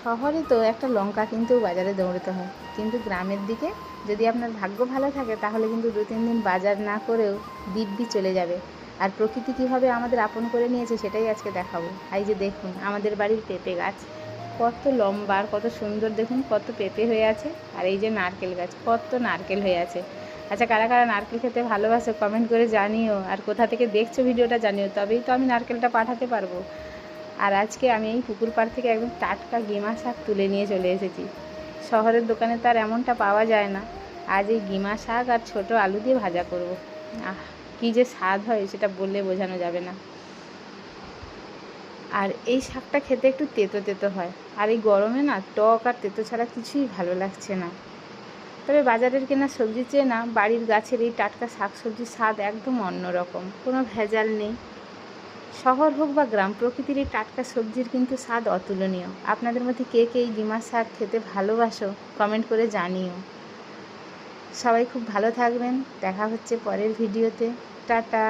শহরে তো একটা লঙ্কা কিনতেও বাজারে দৌড়তে হয়, কিন্তু গ্রামের দিকে যদি আপনার ভাগ্য ভালো থাকে তাহলে কিন্তু 2-3 দিন বাজার না করেও দিব্যি চলে যাবে। আর প্রকৃতি কীভাবে আমাদের আপন করে নিয়েছে সেটাই আজকে দেখাবো। এই যে দেখুন আমাদের বাড়ির পেঁপে গাছ কত লম্বা আর কত সুন্দর, দেখুন কত পেঁপে হয়ে আছে। আর এই যে নারকেল গাছ, কত নারকেল হয়ে আছে। আচ্ছা, কারা কারা নারকেল খেতে ভালোবাসো কমেন্ট করে জানিও, আর কোথা থেকে দেখছো ভিডিওটা জানিও, তবেই তো আমি নারকেলটা পাঠাতে পারবো। আর আজকে আমি এই পুকুর পাড় থেকে একদম টাটকা গিমা শাক তুলে নিয়ে চলে এসেছি। শহরের দোকানে তো আর এমনটা পাওয়া যায় না। আজ এই গিমা শাক আর ছোট আলু দিয়ে ভাজা করব। কী যে স্বাদ হয় সেটা বললে বোঝানো যাবে না। আর এই শাকটা খেতে একটু তেতো তেতো হয়, আর এই গরমে না টক আর তেতো ছাড়া কিছুই ভালো লাগছে না। তবে বাজারের কেনা সবজির চেয়ে না বাড়ির গাছের এই টাটকা শাক সবজির স্বাদ একদম অন্যরকম, কোনো ভেজাল নেই। শহর হোক বা গ্রাম, প্রকৃতির এই টাটকা সবজির কিন্তু স্বাদ অতুলনীয়। আপনাদের মধ্যে কে কে এই গিমা শাক খেতে ভালোবাসো কমেন্ট করে জানিও। সবাই খুব ভালো থাকবেন, দেখা হচ্ছে পরের ভিডিওতে। টাটা।